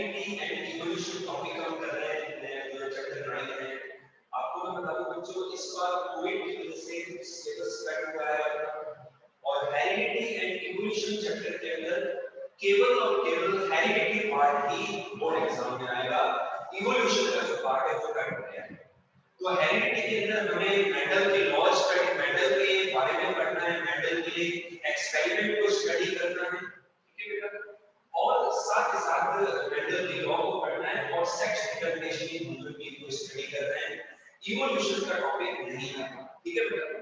Heredity and evolution topic हम कर रहे हैं जो चैप्टर 9 है। आपको मैं बता दूं बच्चों, इस बार कोविड की वजह से सिलेबस कट हुआ है और हेरिडिटी एंड इवोल्यूशन चैप्टर के अंदर केवल और केवल हेरिडिटी पार्ट ही बोर्ड एग्जाम में आएगा। इवोल्यूशन का जो पार्ट है वो कट गया है। तो हेरिडिटी के अंदर हमें मेंडल के लॉज स्टडी, मेंडल के बारे में पढ़ना है, मेंडल के एक्सपेरिमेंट को स्टडी करना है, ठीक है बेटा। और साथ ही साथ मेंडल के लॉ को पढ़ना है और सेक्स डिटरमिनेशन की मूवमेंट को स्टडी कर रहे हैं। इवोल्यूशन का टॉपिक नहीं है, ठीक है बेटा।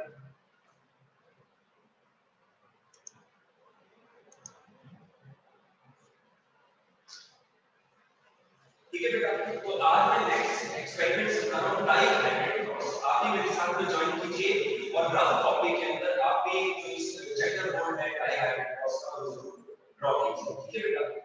ठीक है बेटा, तो आज मैं नेक्स्ट एक्सपेरिमेंट बता रहा हूं, टाई हाइब्रिड। आप भी मेरे साथ में ज्वाइन कीजिए और रफ टॉपिक के अंदर आप भी जो इस चैप्टर बोर्ड है टाई हाइब्रिड का ड्रॉ कीजिए, ठीक है बेटा।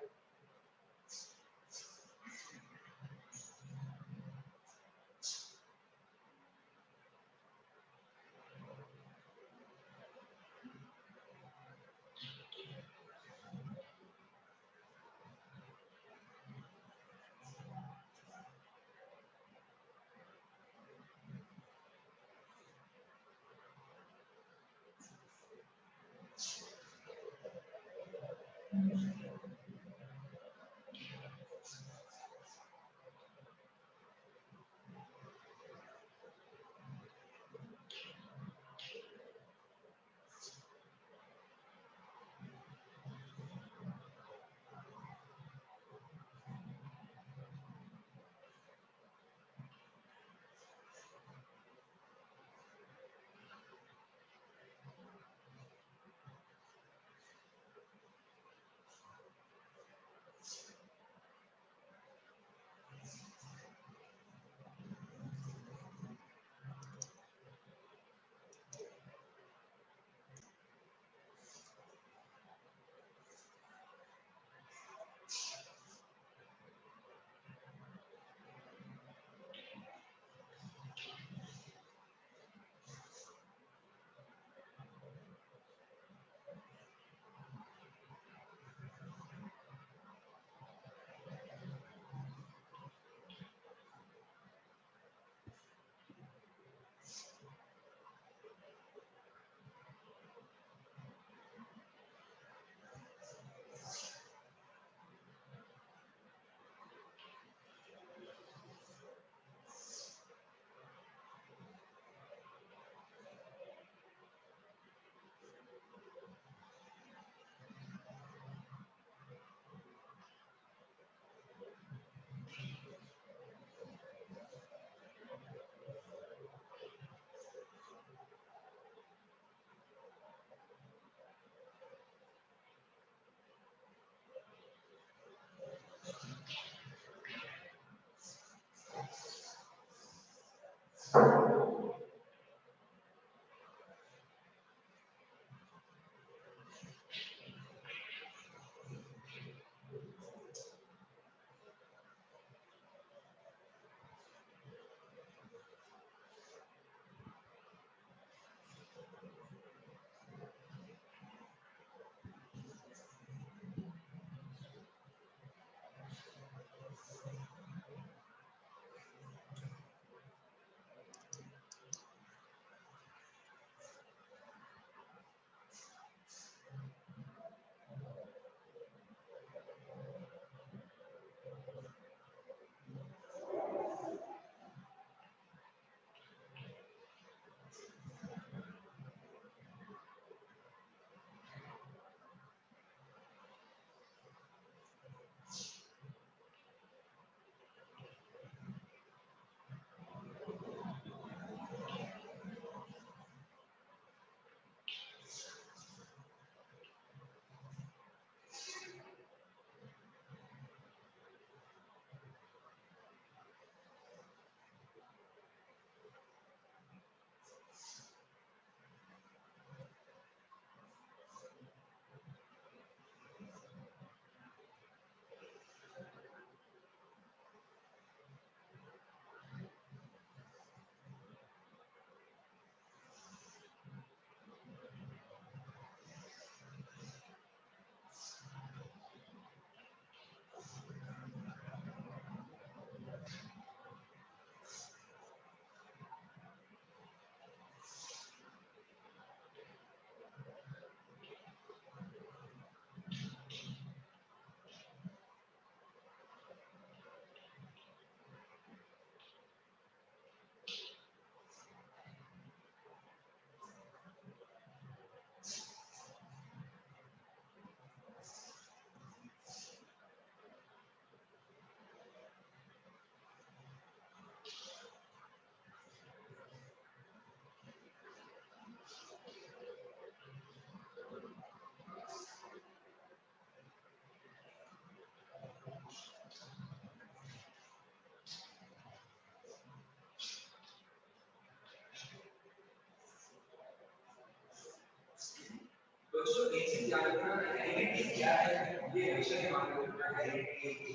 ध्यान रखना हेरिडिटी क्या है, ये हमेशा ध्यान रखना हेरिडिटी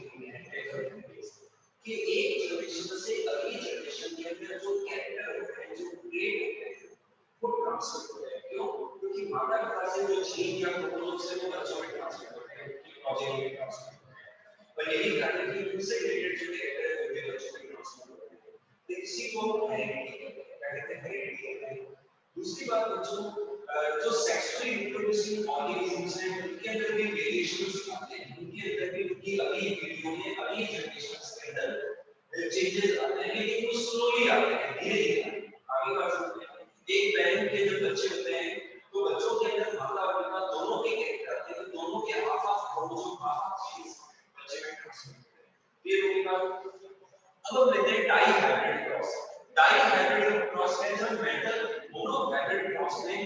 कि एक जनरेशन से अगली जनरेशन के अंदर जो कैरेक्टर होता है, जो ट्रेट होते हैं, वो ट्रांसफर होता है। क्यों? क्योंकि माता पिता से जो जीन या क्रोमोसोम से वो बच्चों में ट्रांसफर होता है, प्रोजेनी में ट्रांसफर होता है। और यही कारण है कि उनसे रिलेटेड जो कैरेक्टर है वो भी बच्चों में ट्रांसफर होता है। तो इसी को हेरिडिटी कहते हैं, हेरिडिटी। दूसरी बात बच्चों, जो सेक्सुअली रिप्रोड्यूसिंग ऑर्गेनिजम्स हैं उनके अंदर भी वेरिएशंस आते हैं, उनके अंदर भी उनकी अगली पीढ़ियों में अगली जनरेशंस के अंदर चेंजेस आते हैं, लेकिन वो स्लोली आते हैं, धीरे धीरे आगे बढ़ सकते हैं। एक बहन के जब बच्चे होते हैं तो बच्चों के अंदर माता और पिता दोनों के कैरेक्टर आते हैं, तो दोनों के हाफ हाफ क्रोमोसोम हाफ चीज बच्चे में ट्रांसफर होते हैं। फिर उनके बाद अब हम लेते हैं di hybrid cross. Di hybrid cross में जब मेटल मोनो हाइब्रिड क्रॉस में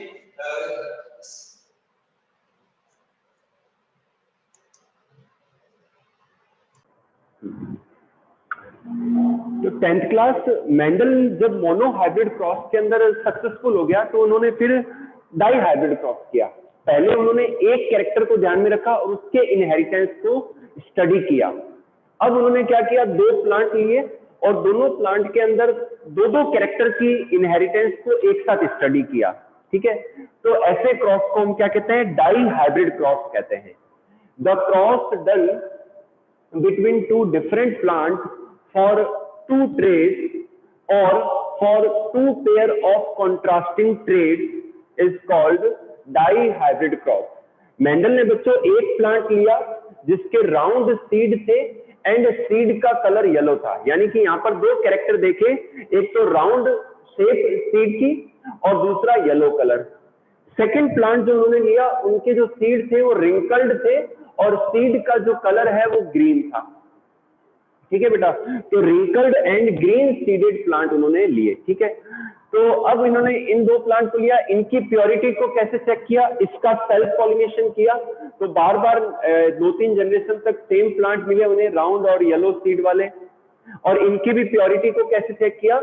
तो 10th क्लास मेंडल जब मोनो हाइब्रिड क्रॉस के अंदर सक्सेसफुल हो गया तो उन्होंने फिर डाई हाइब्रिड क्रॉस किया। पहले उन्होंने एक कैरेक्टर को ध्यान में रखा और उसके इनहेरिटेंस को स्टडी किया। अब उन्होंने क्या किया, दो प्लांट लिए और दोनों प्लांट के अंदर दो दो कैरेक्टर की इनहेरिटेंस को एक साथ स्टडी किया। ठीक है, तो ऐसे क्रॉस को हम क्या कहते हैं, डाई हाइब्रिड क्रॉस कहते हैं। The cross done between two different plants for two traits or for two pair of contrasting traits is called dihybrid cross। Mendel ने बच्चों एक प्लांट लिया जिसके राउंड सीड थे एंड सीड का कलर येलो था, यानी कि यहाँ पर दो कैरेक्टर देखे, एक तो राउंड शेप सीड की और दूसरा येलो कलर। सेकंड प्लांट जो उन्होंने लिया उनके जो सीड थे वो रिंकल्ड थे और सीड का जो कलर है वो ग्रीन था। ठीक है बेटा, तो wrinkled and green seeded plant उन्होंने लिए। ठीक है, तो अब इन्होंने इन दो प्लांट को लिया, इनकी प्योरिटी को कैसे चेक किया, इसका सेल्फ पॉलिनेशन किया। तो बार बार 2-3 जनरेशन तक सेम प्लांट मिले उन्हें, राउंड और येलो सीड वाले, और इनकी भी प्योरिटी को कैसे चेक किया,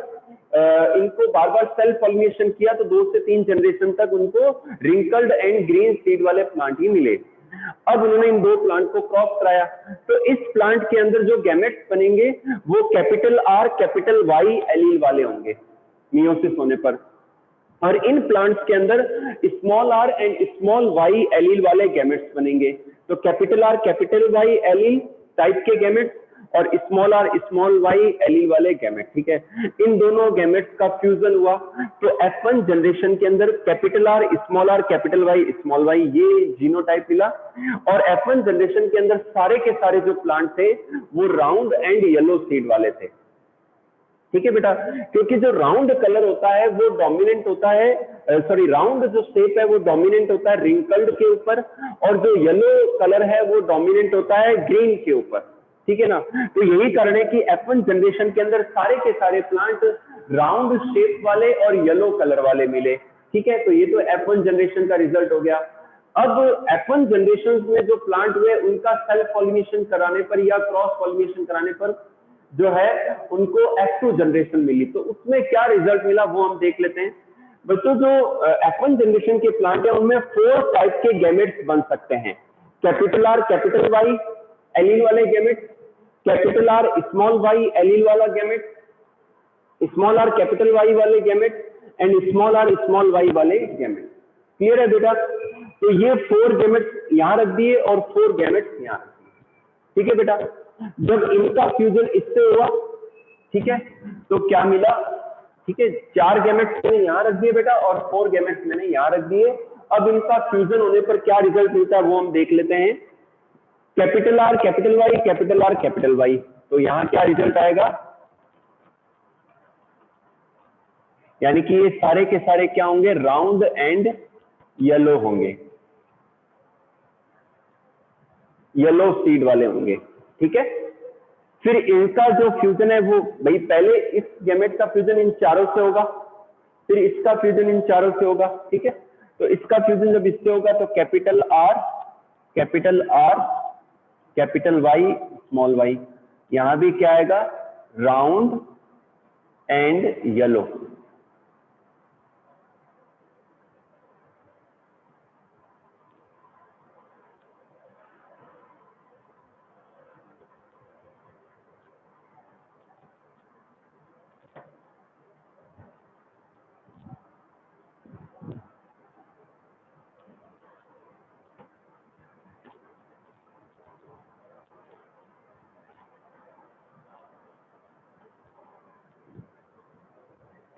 इनको बार बार सेल्फ पॉलिनेशन किया तो 2 से 3 जनरेशन तक उनको रिंकल्ड एंड ग्रीन सीड वाले प्लांट ही मिले। अब उन्होंने इन दो प्लांट को क्रॉस कराया, तो इस प्लांट के अंदर जो गैमेट्स बनेंगे वो capital R capital Y allele वाले होंगे मियोसिस होने पर, और इन प्लांट्स के अंदर small R and small Y allele वाले गैमेट्स बनेंगे। तो capital R capital Y allele type के गैमेट्स और small R small Y allele वाले गैमेट। ठीक है, इन दोनों गैमेट्स का फ्यूजन हुआ तो F1 जनरेशन के अंदर capital R capital Y small Y ये जीनोटाइप मिला, और F1 जनरेशन के अंदर सारे के सारे जो प्लांट थे वो राउंड एंड येलो सीड वाले थे। ठीक है बेटा, क्योंकि जो राउंड कलर होता है वो डोमिनेंट होता है, सॉरी राउंड जो शेप है वो डोमिनेंट होता है रिंकल्ड के ऊपर, और जो येलो कलर है वो डोमिनेंट होता है ग्रीन के ऊपर। ठीक है ना, तो यही कारण है कि F1 जनरेशन के अंदर सारे के सारे प्लांट राउंड शेप वाले और येलो कलर वाले मिले। ठीक है, तो ये तो F1 जनरेशन का रिजल्ट हो गया। अब F1 जनरेशन में जो प्लांट हुए उनका सेल्फ पॉलिनेशन कराने पर या क्रॉस पॉलिनेशन कराने पर जो है उनको F2 जनरेशन मिली, तो उसमें क्या रिजल्ट मिला वो हम देख लेते हैं। बच्चों जो F1 जनरेशन के प्लांट है उनमें 4 टाइप के गैमेट्स बन सकते हैं, capital R capital Y allele वाले gamete, capital R small Y allele वाला gamete, small R capital Y वाले gamete and small R small Y वाले गैमेट। क्लियर है बेटा, तो ये 4 गैमेट्स यहां रख दिए और 4 गैमेट्स यहां रख दिए। ठीक है बेटा, जब इनका फ्यूजन इससे हुआ, ठीक है, तो क्या मिला, ठीक है, 4 गैमेट्स मैंने यहां रख दिए बेटा और 4 गैमेट्स मैंने यहां रख दिए। अब इनका फ्यूजन होने पर क्या रिजल्ट मिलता है वो हम देख लेते हैं। Capital R capital Y capital R capital Y, तो यहां क्या रिजल्ट आएगा, यानी कि ये सारे के सारे क्या होंगे, राउंड एंड येलो होंगे, येलो सीड वाले होंगे। ठीक है, फिर इनका जो फ्यूजन है वो भाई पहले इस गैमेट का फ्यूजन इन चारों से होगा, फिर इसका फ्यूजन इन चारों से होगा। ठीक है, तो इसका फ्यूजन जब इससे होगा तो capital R capital Y small Y, यहां भी क्या आएगा, राउंड एंड येलो।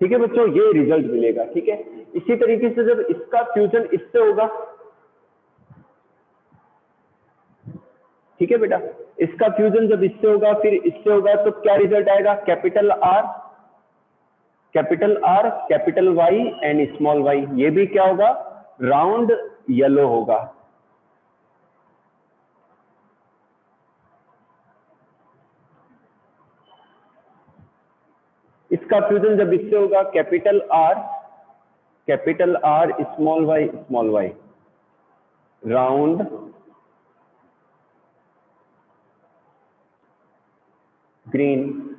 ठीक है बच्चों, ये रिजल्ट मिलेगा। ठीक है, इसी तरीके से जब इसका फ्यूजन इससे होगा, ठीक है बेटा, इसका फ्यूजन जब इससे होगा फिर इससे होगा, तो क्या रिजल्ट आएगा? Capital R, capital R, capital Y and small Y. ये भी क्या होगा? राउंड येलो होगा। इसका फ्यूजन जब इससे होगा, capital R, small Y, round green.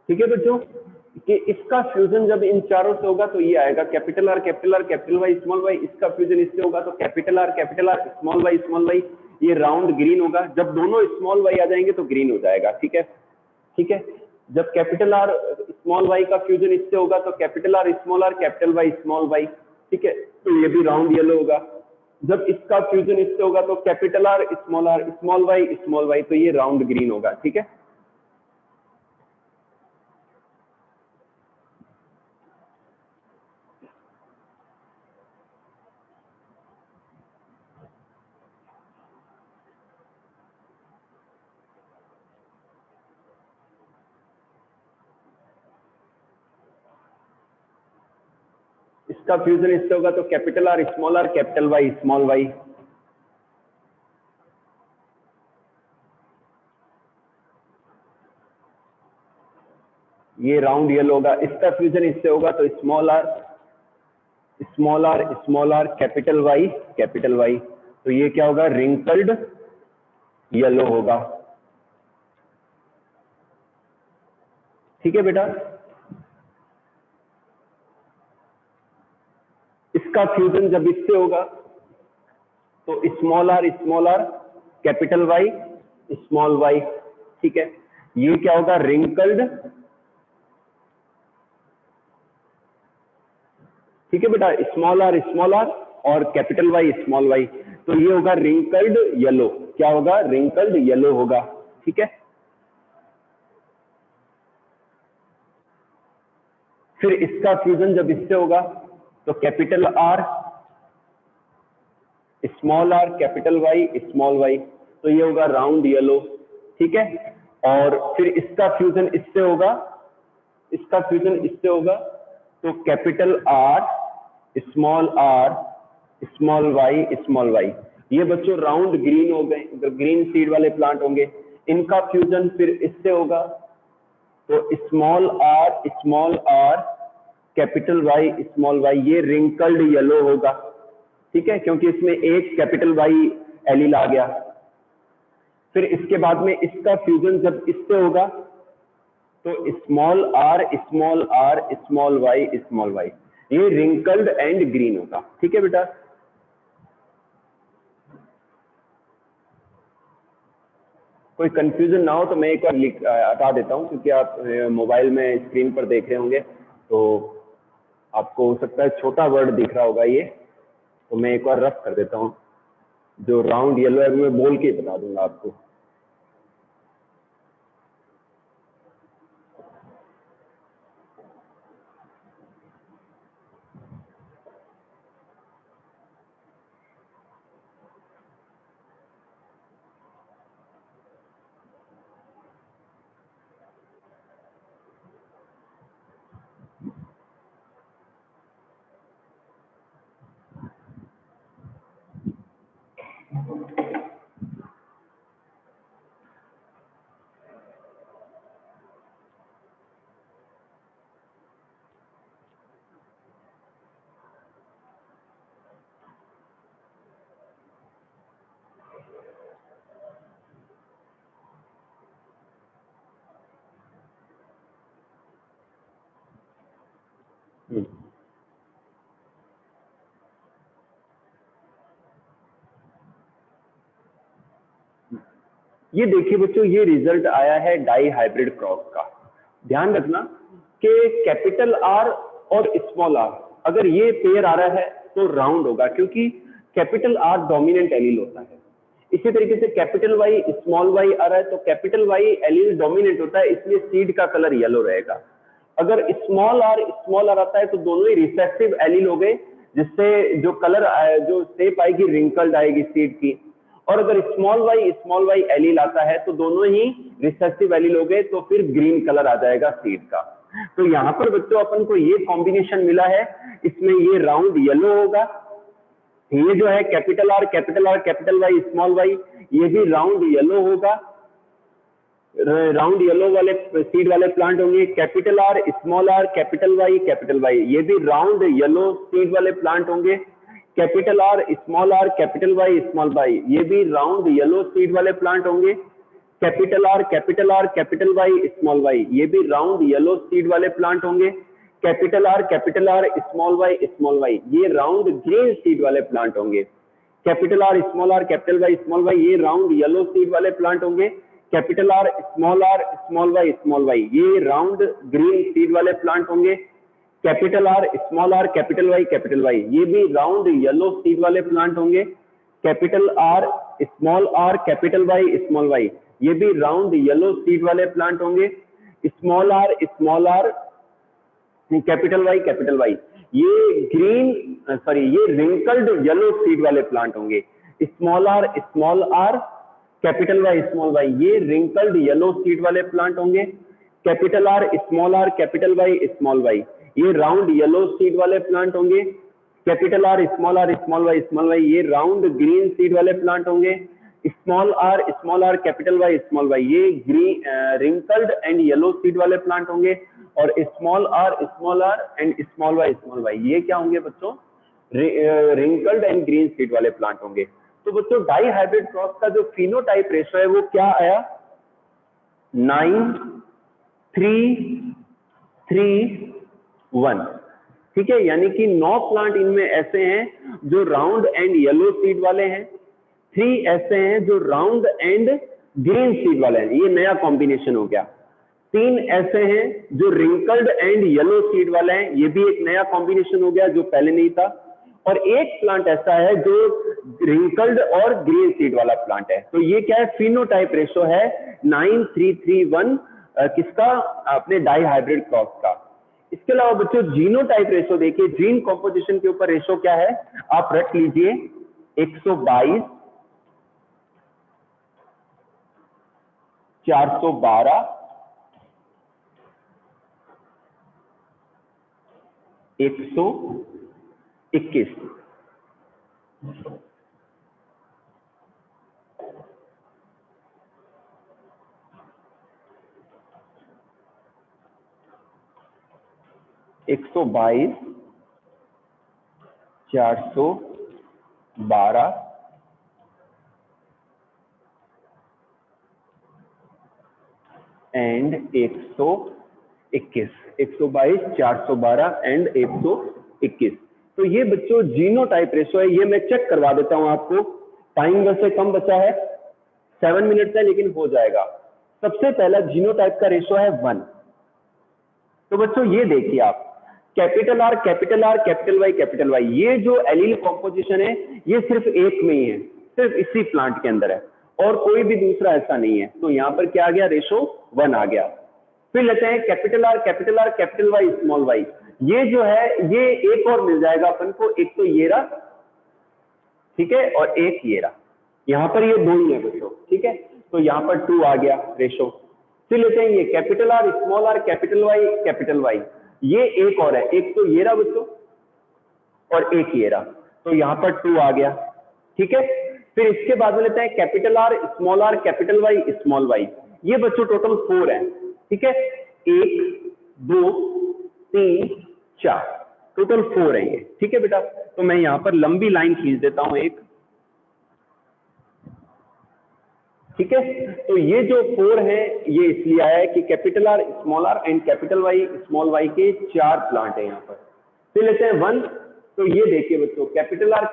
ठीक है बच्चों, कि इसका फ्यूजन जब इन चारों से होगा तो ये आएगा capital R, capital Y, small Y. इसका फ्यूजन इससे होगा तो कैपिटल आर, स्मॉल वाई, ये राउंड ग्रीन होगा। जब दोनों स्मॉल वाई आ जाएंगे तो ग्रीन हो जाएगा। ठीक है, ठीक है। जब कैपिटल आर स्मॉल वाई का फ्यूजन इससे होगा तो capital R, capital Y, small Y. ठीक है, तो ये भी राउंड येलो होगा। जब इसका फ्यूजन इससे होगा तो कैपिटल आर, स्मॉल वाई, तो ये राउंड ग्रीन होगा। ठीक है, इसका फ्यूजन इससे होगा तो capital R, capital Y, small Y. ये राउंड येलो होगा। इसका फ्यूजन इससे होगा तो स्मॉल आर, कैपिटल वाई, तो ये क्या होगा? रिंकल्ड येलो होगा। ठीक है बेटा, इसका फ्यूजन जब इससे होगा तो small R, capital Y, small Y. ठीक है, ये क्या होगा? रिंकल्ड। ठीक है बेटा, स्मॉल आर और कैपिटल वाई, स्मॉल वाई, तो ये होगा रिंकल्ड येलो। क्या होगा? रिंकल्ड येलो होगा। ठीक है, फिर इसका फ्यूजन जब इससे होगा तो capital R, capital Y, small Y, तो ये होगा राउंड येलो। ठीक है, और फिर इसका फ्यूजन इससे होगा, तो कैपिटल आर, स्मॉल वाई, ये बच्चों राउंड ग्रीन हो गए, ग्रीन सीड वाले प्लांट होंगे। इनका फ्यूजन फिर इससे होगा तो small R, capital Y, small Y, ये रिंकल्ड येलो होगा। ठीक है, क्योंकि इसमें एक कैपिटल वाई एलिल आ गया। फिर इसके बाद में इसका फ्यूजन जब इससे होगा तो स्मॉल आर, स्मॉल वाई, ये रिंकल्ड एंड ग्रीन होगा। ठीक है बेटा, कोई कंफ्यूजन ना हो तो मैं एक बार हटा देता हूं, क्योंकि आप मोबाइल में स्क्रीन पर देख रहे होंगे तो आपको हो सकता है छोटा वर्ड दिख रहा होगा ये, तो मैं एक बार रफ कर देता हूं। जो राउंड येलो है मैं बोल के बता दूंगा आपको। ये देखिए बच्चों, ये रिजल्ट आया है डाई हाइब्रिड क्रॉस का। ध्यान रखना कि कैपिटल आर और स्मॉल आर, अगर ये पेयर आ रहा है तो राउंड होगा, क्योंकि कैपिटल आर डोमिनेंट एलील होता है। इसी तरीके से कैपिटल वाई स्मॉल वाई आ रहा है तो कैपिटल वाई एलील डोमिनेंट होता है, इसलिए सीड का कलर येलो रहेगा। अगर स्मॉल आर आता है तो दोनों ही रिसेसिव एलील हो गए, जिससे जो कलर जो शेप आएगी रिंकल्ड आएगी सीड की। और अगर स्मॉल वाई एलील आता है तो दोनों ही रिसेसिव एलील हो गए, तो फिर ग्रीन कलर आ जाएगा सीड का। तो यहाँ पर बच्चों अपन को ये कॉम्बिनेशन मिला है, इसमें ये राउंड येलो होगा, ये जो है capital R capital Y small Y, ये भी राउंड येलो होगा, राउंड येलो वाले सीड वाले प्लांट होंगे। कैपिटल आर कैपिटल वाई, ये भी राउंड येलो सीड वाले प्लांट होंगे। Capital R capital Y small Y, ये भी राउंड येलो सीड वाले प्लांट होंगे। Capital R capital Y small Y, ये भी राउंड येलो सीड वाले प्लांट होंगे। कैपिटल आर स्मॉल वाई, ये राउंड ग्रीन सीड वाले प्लांट होंगे। Capital R capital Y small Y, ये राउंड येलो सीड वाले प्लांट होंगे। कैपिटल आर स्मॉल वाई, ये राउंड ग्रीन सीड वाले प्लांट होंगे। कैपिटल आर कैपिटल वाई, ये भी राउंड येलो सीड वाले प्लांट होंगे। कैपिटल आर कैपिटल वाई, ये भी राउंड येलो सीड वाले प्लांट होंगे। स्मॉल आर कैपिटल वाई, ये ये रिंकल्ड येलो सीड वाले प्लांट होंगे। Small R capital Y small Y, ये रिंकल्ड येलो सीड वाले प्लांट होंगे। Capital R capital Y small Y, ये राउंड येलो सीड वाले प्लांट होंगे। कैपिटल आर स्मॉल वाई, ये राउंड ग्रीन सीड वाले प्लांट होंगे। Small R capital Y small Y, ये green wrinkled and yellow seed वाले प्लांट होंगे। और small R and small Y, ये क्या होंगे बच्चों? रिंकल्ड एंड ग्रीन सीड वाले प्लांट होंगे। तो बच्चों डाई हाइब्रिड क्रॉस का जो फिनोटाइप रेशो है वो क्या आया? 9, 3, 3, 1। ठीक है, यानी कि 9 प्लांट इनमें ऐसे हैं जो राउंड एंड येलो सीड वाले हैं, 3 ऐसे हैं जो राउंड एंड ग्रीन सीड वाले हैं, ये नया कॉम्बिनेशन हो गया। 3 ऐसे हैं जो रिंकल्ड एंड येलो सीड वाले हैं, ये भी एक नया कॉम्बिनेशन हो गया जो पहले नहीं था। और एक प्लांट ऐसा है जो रिंकल्ड और ग्रीन सीड वाला प्लांट है। तो ये क्या है? फिनोटाइप रेशो है 9, 3, 3, 1 किसका? अपने डाई हाइब्रिड क्रॉस का। इसके अलावा बच्चों जीनोटाइप रेशो देखिए, जीन कॉम्पोजिशन के ऊपर रेशो क्या है आप रख लीजिए, 122, 412, 121। एक 122, 412 एंड 121, 122, 412 एंड 121। तो ये बच्चों जीनोटाइप रेशो है। ये मैं चेक करवा देता हूं आपको, टाइम वैसे कम बचा है, 7 मिनट है लेकिन हो जाएगा। सबसे पहला जीनोटाइप का रेशो है 1। तो बच्चों ये देखिए आप, कैपिटल आर कैपिटल वाई, ये जो एलील कॉम्पोजिशन है ये सिर्फ एक में ही है, सिर्फ इसी प्लांट के अंदर है और कोई भी दूसरा ऐसा नहीं है। तो यहाँ पर क्या आ गया? रेशो 1 आ गया। फिर लेते हैं capital R capital Y small Y, ये जो है ये एक और मिल जाएगा अपन को, एक तो ये रहा, ठीक है, और एक ये रहा। यहाँ पर ये 2 ही है बच्चों, ठीक है, तो यहाँ पर 2 आ गया रेशो। फिर लेते हैं ये कैपिटल आर कैपिटल वाई, ये एक और है, एक तो ये रहा बच्चों और एक ये रहा, तो यहाँ पर 2 आ गया, ठीक है। फिर इसके बाद में लेते हैं capital R capital Y small Y, ये बच्चों टोटल 4 है, ठीक है, 1, 2, 3, 4, टोटल 4 है ये, ठीक है बेटा। तो मैं यहाँ पर लंबी लाइन खींच देता हूं एक, ठीक है। तो ये जो 4 है ये इसलिए आया है कि capital R and capital Y small Y के 4 प्लांट है यहाँ पर। फिर लेते हैं 1, तो ये देखिए बच्चों कैपिटल आर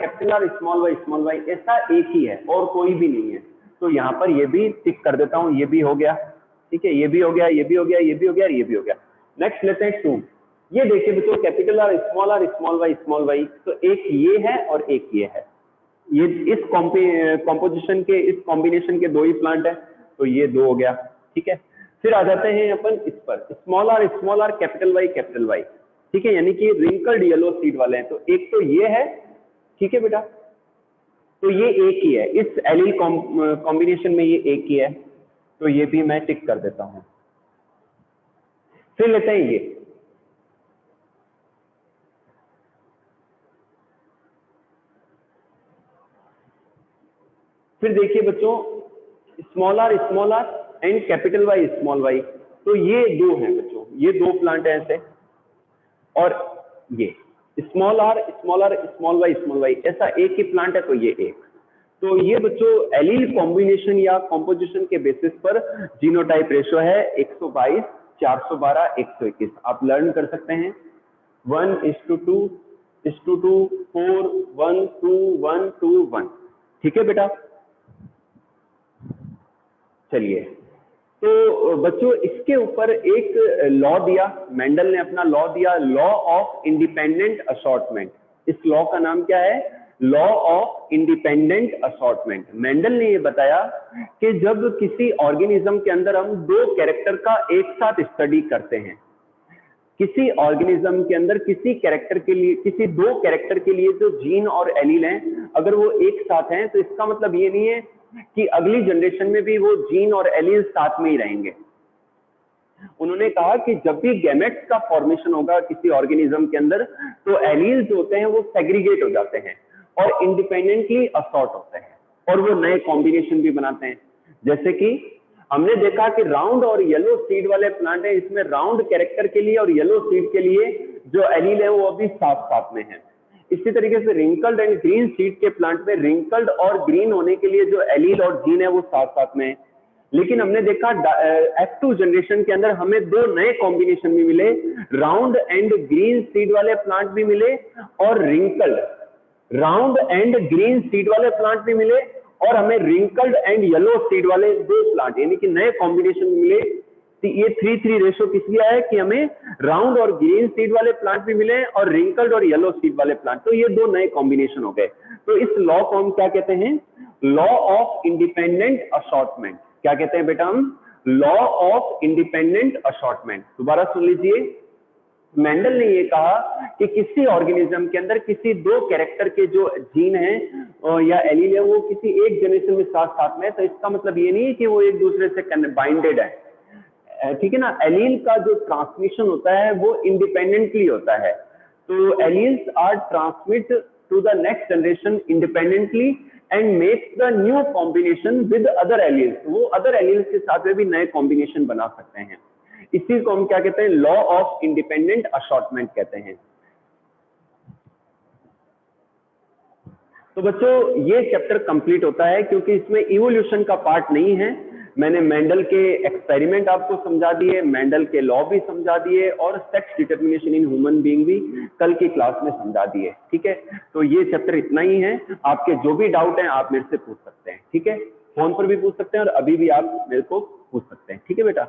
स्मॉल वाई ऐसा एक ही है और कोई भी नहीं है। तो यहाँ पर ये भी टिक कर देता हूँ, ये भी हो गया, ठीक है, ये भी हो गया, ये भी हो गया, ये भी हो गया, ये भी हो गया। नेक्स्ट लेते हैं 2। ये देखिए बच्चों, कैपिटल आर स्मॉल वाई, तो एक ये है और एक ये है। ये इस कॉम्पोजिशन के, इस कॉम्बिनेशन के 2 ही प्लांट है, तो ये 2 हो गया, ठीक है। फिर आ जाते हैं अपन इस पर, स्मॉल आर कैपिटल वाई, ठीक है, यानी कि रिंकल्ड येलो सीड वाले हैं। तो एक तो ये है, ठीक है बेटा, तो ये एक ही है, इस एलील कॉम्बिनेशन में ये एक ही है, तो ये भी मैं टिक कर देता हूं। फिर लेते हैं ये, फिर देखिए बच्चों, small R and capital Y small Y, तो ये 2 हैं बच्चों, ये 2 प्लांट हैं ऐसे, और ये स्मॉल आर स्मॉल वाई, ऐसा एक ही प्लांट है, तो ये एक। तो ये बच्चों एलील कॉम्बिनेशन या कॉम्पोजिशन के बेसिस पर जीनोटाइप रेशो है 122, 412, 121। आप लर्न कर सकते हैं 1:2, 4, 1, 2, 1, 2, 1, ठीक है बेटा। चलिए, तो बच्चों इसके ऊपर एक लॉ दिया, मेंडल ने अपना लॉ दिया, लॉ ऑफ इंडिपेंडेंट असॉर्टमेंट। इस लॉ का नाम क्या है? Law of independent assortment. Mendel ने ये बताया कि जब किसी ऑर्गेनिज्म के अंदर हम 2 कैरेक्टर का एक साथ स्टडी करते हैं, किसी ऑर्गेनिज्म के अंदर किसी कैरेक्टर के लिए, किसी 2 कैरेक्टर के लिए जो जीन और एलील हैं, अगर वो एक साथ हैं, तो इसका मतलब ये नहीं है कि अगली जनरेशन में भी वो जीन और एलील साथ में ही रहेंगे। उन्होंने कहा कि जब भी गैमेट्स का फॉर्मेशन होगा किसी ऑर्गेनिज्म के अंदर, तो एलील जो होते हैं वो सेग्रीगेट हो जाते हैं और इंडिपेंडेंटली असॉर्ट होते हैं, और वो नए कॉम्बिनेशन भी बनाते हैं। जैसे कि हमने देखा कि राउंड और येलो सीड वाले प्लांट है, इसमें राउंड कैरेक्टर के लिए और येलो सीड के लिए जो एलील है वो अभी साथ साथ में है। इसी तरीके से रिंकल्ड एंड ग्रीन सीड के प्लांट में रिंकल्ड और ग्रीन होने के लिए जो एलील और जीन है वो साथ साथ में है। लेकिन हमने देखा F2 जनरेशन के अंदर हमें 2 नए कॉम्बिनेशन भी मिले, राउंड एंड ग्रीन सीड वाले प्लांट भी मिले और wrinkled round and green seed वाले प्लांट भी मिले, और हमें रिंकल्ड एंड येलो सीड वाले 2 प्लांट यानी कि नए कॉम्बिनेशन मिले। तो ये 3:3 रेशो किस लिए है कि हमें राउंड और ग्रीन सीड वाले प्लांट भी मिले और रिंकल्ड और येलो सीड वाले प्लांट, तो ये 2 नए कॉम्बिनेशन हो गए। तो इस लॉ को हम क्या कहते हैं? Law of independent assortment. क्या कहते हैं बेटा हम? Law of independent assortment. दोबारा सुन लीजिए, मेंडल ने ये कहा कि किसी ऑर्गेनिज्म के अंदर किसी 2 कैरेक्टर के जो जीन हैं या एलील है वो किसी एक जनरेशन में साथ साथ में है, तो इसका मतलब ये नहीं है कि वो एक दूसरे से बाइंडेड है, ठीक है ना। एलील का जो ट्रांसमिशन होता है वो इंडिपेंडेंटली होता है, तो alleles are transmit to the next generation independently and makes the new combination with other alleles. वो अदर एलील्स के साथ में भी नए कॉम्बिनेशन बना सकते हैं। इसी को हम क्या कहते हैं? लॉ ऑफ इंडिपेंडेंट असॉर्टमेंट कहते हैं। तो बच्चों ये चैप्टर कंप्लीट होता है क्योंकि इसमें इवोल्यूशन का पार्ट नहीं है। मैंने मेंडल के एक्सपेरिमेंट आपको समझा दिए, मेंडल के लॉ भी समझा दिए, और sex determination in human being भी कल की क्लास में समझा दिए, ठीक है। तो ये चैप्टर इतना ही है। आपके जो भी डाउट हैं आप मेरे से पूछ सकते हैं, ठीक है। फोन पर भी पूछ सकते हैं और अभी भी आप मेरे को पूछ सकते हैं, ठीक है बेटा।